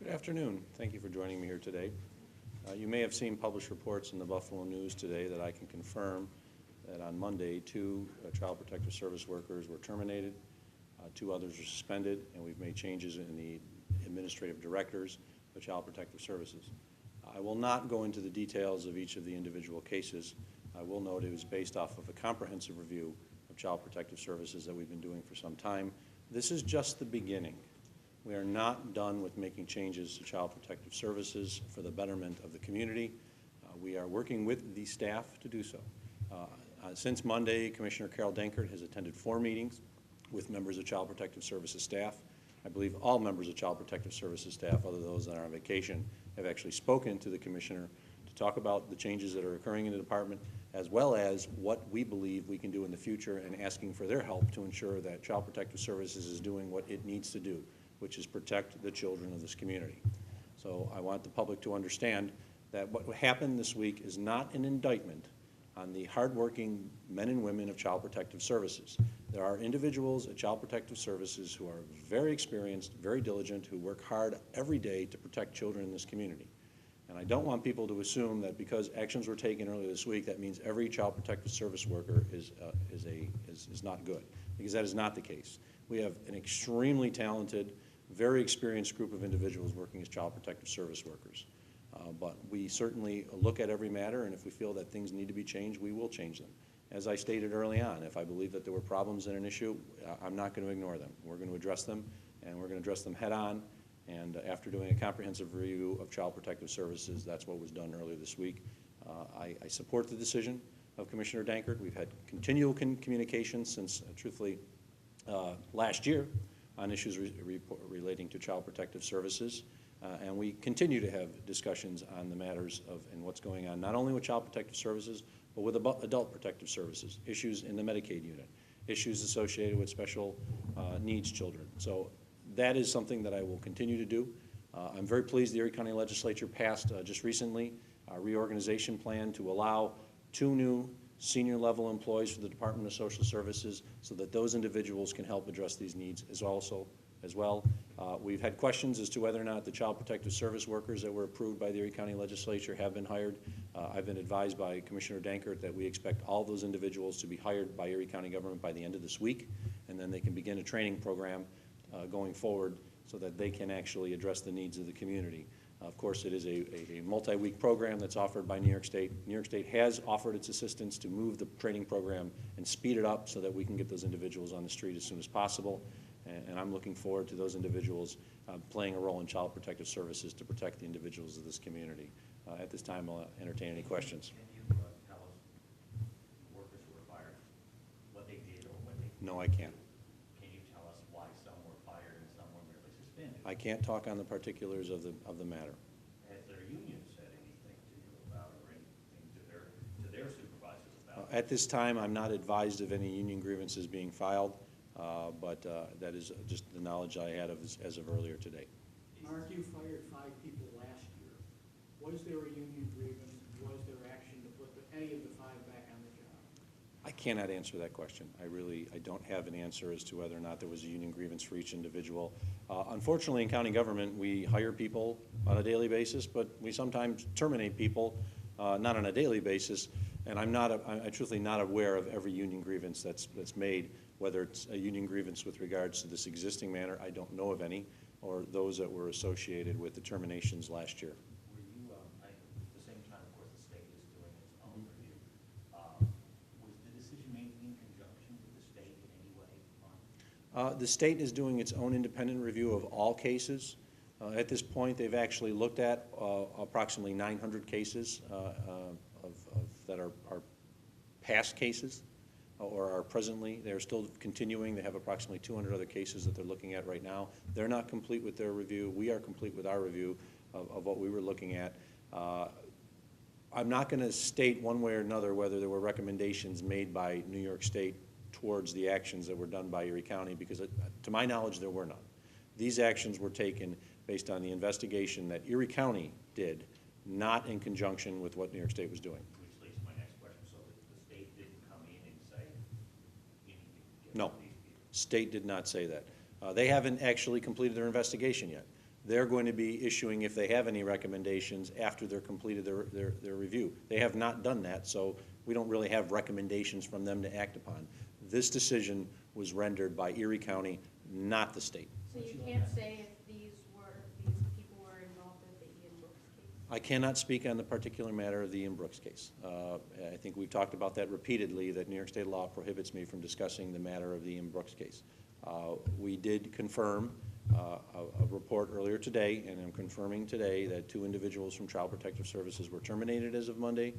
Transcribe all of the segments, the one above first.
Good afternoon. Thank you for joining me here today. You may have seen published reports in the Buffalo News today that I can confirm that on Monday, 2 Child Protective Service workers were terminated, 2 others were suspended, and we've made changes in the administrative directors of Child Protective Services. I will not go into the details of each of the individual cases. I will note it was based off of a comprehensive review of Child Protective Services that we've been doing for some time. This is just the beginning. We are not done with making changes to Child Protective Services for the betterment of the community. We are working with the staff to do so. Since Monday, Commissioner Carol Dankert has attended 4 meetings with members of Child Protective Services staff. I believe all members of Child Protective Services staff, other than those that are on vacation, have actually spoken to the Commissioner to talk about the changes that are occurring in the department, as well as what we believe we can do in the future, and asking for their help to ensure that Child Protective Services is doing what it needs to do, which is protect the children of this community. So I want the public to understand that what happened this week is not an indictment on the hardworking men and women of Child Protective Services. There are individuals at Child Protective Services who are very experienced, very diligent, who work hard every day to protect children in this community. And I don't want people to assume that because actions were taken earlier this week, that means every Child Protective Service worker is not good, because that is not the case. We have an extremely talented, very experienced group of individuals working as Child Protective Service workers. But we certainly look at every matter, and if we feel that things need to be changed, we will change them. As I stated early on, if I believe that there were problems in an issue, I'm not going to ignore them. We're going to address them, and we're going to address them head on. And after doing a comprehensive review of Child Protective Services, that's what was done earlier this week. I support the decision of Commissioner Dankert. We've had continual communication since, truthfully, last year on issues relating to Child Protective Services. And we continue to have discussions on the matters of and what's going on, not only with Child Protective Services, but with Adult Protective Services, issues in the Medicaid unit, issues associated with special needs children. So that is something that I will continue to do. I'm very pleased the Erie County Legislature passed just recently a reorganization plan to allow 2 new senior level employees for the Department of Social Services so that those individuals can help address these needs as well. We've had questions as to whether or not the Child Protective Service workers that were approved by the Erie County Legislature have been hired. I've been advised by Commissioner Dankert that we expect all those individuals to be hired by Erie County government by the end of this week, and then they can begin a training program going forward so that they can actually address the needs of the community. Of course, it is a multi-week program that's offered by New York State. New York State has offered its assistance to move the training program and speed it up so that we can get those individuals on the street as soon as possible. And I'm looking forward to those individuals playing a role in Child Protective Services to protect the individuals of this community. At this time, I'll entertain any questions. Can you tell us workers who were fired, what they did or what they didn't? No, I can't. Can you tell us why some were fired and some were merely suspended? I can't talk on the particulars of the matter. Has their union said anything to you about or anything to their supervisors about? At this time, I'm not advised of any union grievances being filed, but that is just the knowledge I had as of earlier today. Mark, you fired 5 people last year. Was there a union grievance? Was there action to put any of the 5 back on the job? I cannot answer that question. I don't have an answer as to whether or not there was a union grievance for each individual. Unfortunately, in county government, we hire people on a daily basis, but we sometimes terminate people not on a daily basis. And I'm truthfully not aware of every union grievance that's made, whether it's a union grievance with regards to this existing matter. I don't know of any, or those that were associated with the terminations last year. Were you, at the same time, of course, the state is doing its own review. Was the decision made in conjunction with the state in any way? The state is doing its own independent review of all cases. At this point, they've actually looked at approximately 900 cases that are past cases or are presently. They're still continuing. They have approximately 200 other cases that they're looking at right now. They're not complete with their review. We are complete with our review of what we were looking at. I'm not going to state one way or another whether there were recommendations made by New York State towards the actions that were done by Erie County, because to my knowledge, there were none. These actions were taken based on the investigation that Erie County did, not in conjunction with what New York State was doing. Which leads to my next question. So the state didn't come in and say, you need to get No, these people? state did not say that. They haven't actually completed their investigation yet. they're going to be issuing, if they have any recommendations, after they're completed their review. They have not done that, so we don't really have recommendations from them to act upon. This decision was rendered by Erie County, not the state. So you can't say if these people were involved in the Ian Brooks case? I cannot speak on the particular matter of the Ian Brooks case. I think we've talked about that repeatedly, that New York State law prohibits me from discussing the matter of the Ian Brooks case. We did confirm a report earlier today, and I'm confirming today that 2 individuals from Child Protective Services were terminated as of Monday,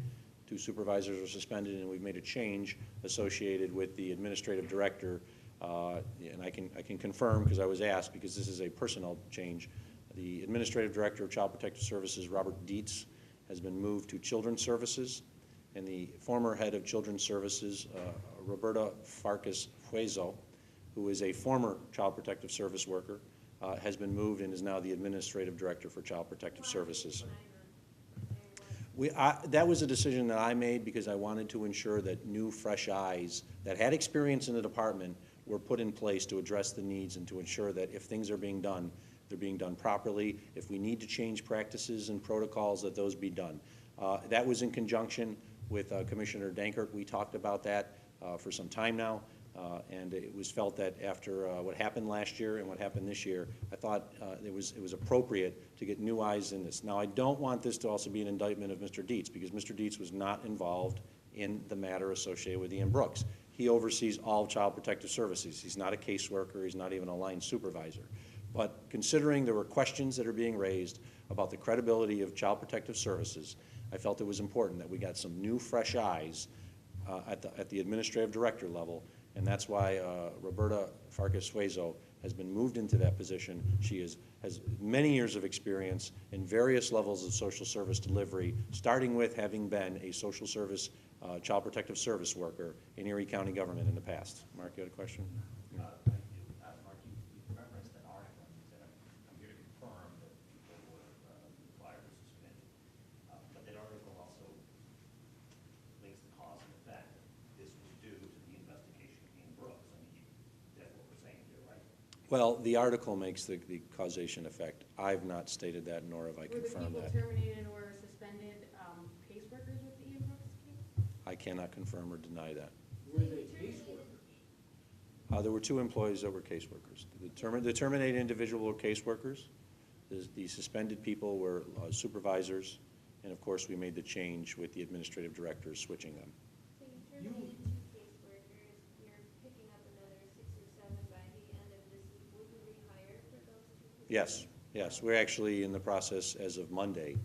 2 supervisors were suspended, and we've made a change associated with the administrative director. And I can confirm, because I was asked, because this is a personnel change, the administrative director of Child Protective Services, Robert Dietz, has been moved to Children's Services, and the former head of Children's Services, Roberta Farkas Huezo, who is a former Child Protective Service worker, has been moved and is now the administrative director for Child Protective Services. That was a decision that I made because I wanted to ensure that new, fresh eyes that had experience in the department were put in place to address the needs and to ensure that if things are being done, they're being done properly. If we need to change practices and protocols, that those be done. That was in conjunction with Commissioner Dankert. We talked about that for some time now. And it was felt that after what happened last year and what happened this year, I thought it was appropriate to get new eyes in this. Now, I don't want this to also be an indictment of Mr. Dietz, because Mr. Dietz was not involved in the matter associated with Ian Brooks. He oversees all Child Protective Services. He's not a caseworker. He's not even a line supervisor. But considering there were questions that are being raised about the credibility of Child Protective Services, I felt it was important that we got some new, fresh eyes at the administrative director level. And that's why Roberta Farkas Huezo has been moved into that position. She has many years of experience in various levels of social service delivery, starting with having been a social service, Child Protective Service worker in Erie County government in the past. Mark, you had a question? I do. Mark, you referenced an article, and you said, I'm here to confirm that people were fired or suspended. But that article also links the cause and effect that this was due to the investigation of Ian Brooks. I mean, that's what we're saying here, right? Well, the article makes the causation effect. I've not stated that, nor have I confirmed that. Were the people terminated or suspended caseworkers with the Ian Brooks case? I cannot confirm or deny that. Were they caseworkers? There were 2 employees that were caseworkers. The terminated individual were caseworkers. The suspended people were supervisors. And of course, we made the change with the administrative directors switching them. So you terminated 2 caseworkers, you're picking up another 6 or 7 by the end of this week. Will you rehire for those 2 positions? Yes. We're actually in the process as of Monday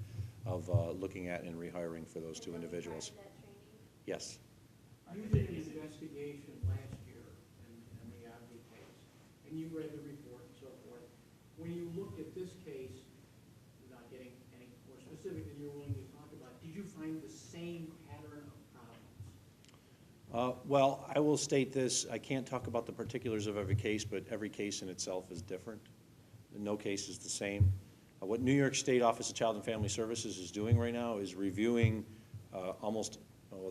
of looking at and rehiring for those 2 individuals. Part of that training? Yes. You did an investigation last year in the Abbey case, and you read the report and so forth. When you looked at this case, without getting any more specific than you're willing to talk about, did you find the same pattern of problems? Well, I will state this. I can't talk about the particulars of every case, but every case in itself is different. No case is the same. What New York State Office of Child and Family Services is doing right now is reviewing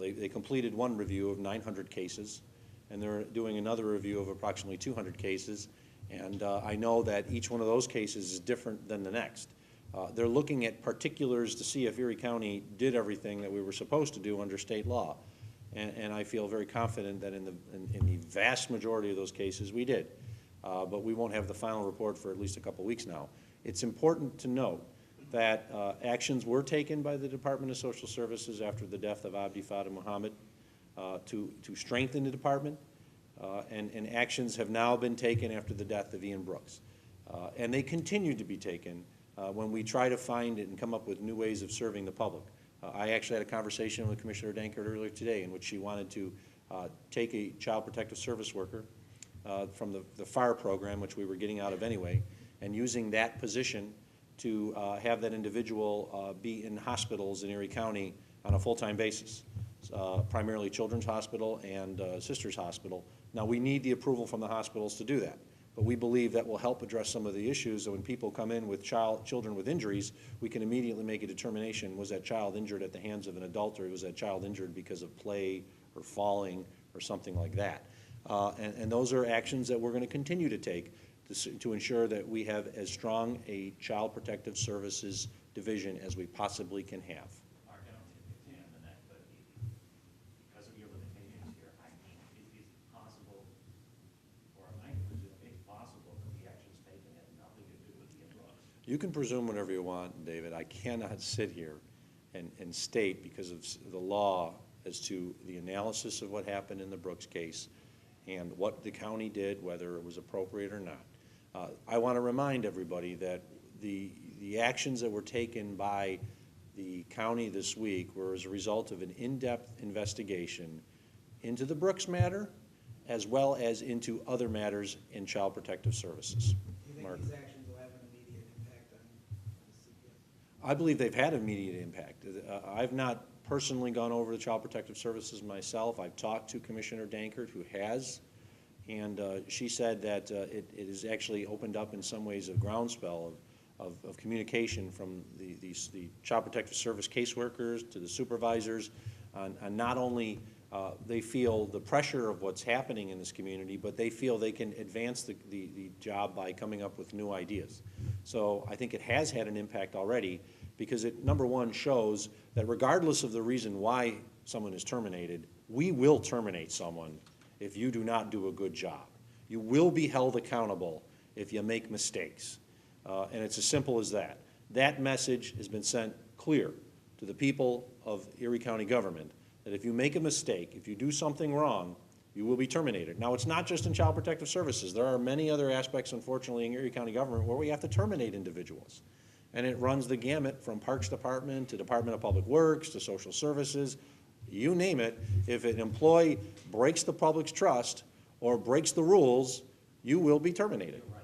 they completed 1 review of 900 cases, and they're doing another review of approximately 200 cases. And I know that each one of those cases is different than the next. They're looking at particulars to see if Erie County did everything that we were supposed to do under state law. And I feel very confident that in the vast majority of those cases we did. But we won't have the final report for at least a couple weeks now. It's important to note that actions were taken by the Department of Social Services after the death of Abdi Fattah Muhammad to strengthen the department, and actions have now been taken after the death of Ian Brooks. And they continue to be taken when we try to find and come up with new ways of serving the public. I actually had a conversation with Commissioner Dankert earlier today in which she wanted to take a Child Protective Service worker from the FAR program, which we were getting out of anyway, and using that position to have that individual be in hospitals in Erie County on a full-time basis, primarily Children's Hospital and Sisters Hospital. Now, we need the approval from the hospitals to do that, but we believe that will help address some of the issues. So when people come in with children with injuries, we can immediately make a determination, was that child injured at the hands of an adult, or was that child injured because of play or falling or something like that. And those are actions that we're going to continue to take to ensure that we have as strong a child protective services division as we possibly can have. Mark, I don't think it's in that, but because of your limitations here, I mean, it is possible, or am I presume it's possible that the actions taken had nothing to do with the influx? You can presume whatever you want, David. I cannot sit here and state, because of the law, as to the analysis of what happened in the Brooks case and what the county did, whether it was appropriate or not. I want to remind everybody that the actions that were taken by the county this week were as a result of an in-depth investigation into the Brooks matter, as well as into other matters in child protective services. Do you think Mark? these actions will have an immediate impact on the CPS? I believe they've had immediate impact. I've not personally gone over the child protective services myself. I've talked to Commissioner Dankert, who has, and she said that it has actually opened up in some ways a groundswell of communication from the child protective service caseworkers to the supervisors on not only they feel the pressure of what's happening in this community, but they feel they can advance the job by coming up with new ideas. So I think it has had an impact already, because it, number one, shows that regardless of the reason why someone is terminated, we will terminate someone if you do not do a good job. You will be held accountable if you make mistakes. And it's as simple as that. That message has been sent clear to the people of Erie County government, that if you make a mistake, if you do something wrong, you will be terminated. Now, it's not just in child protective services. There are many other aspects, unfortunately, in Erie County government where we have to terminate individuals. And it runs the gamut from Parks Department to Department of Public Works to Social Services, you name it. If an employee breaks the public's trust or breaks the rules, you will be terminated. You're right.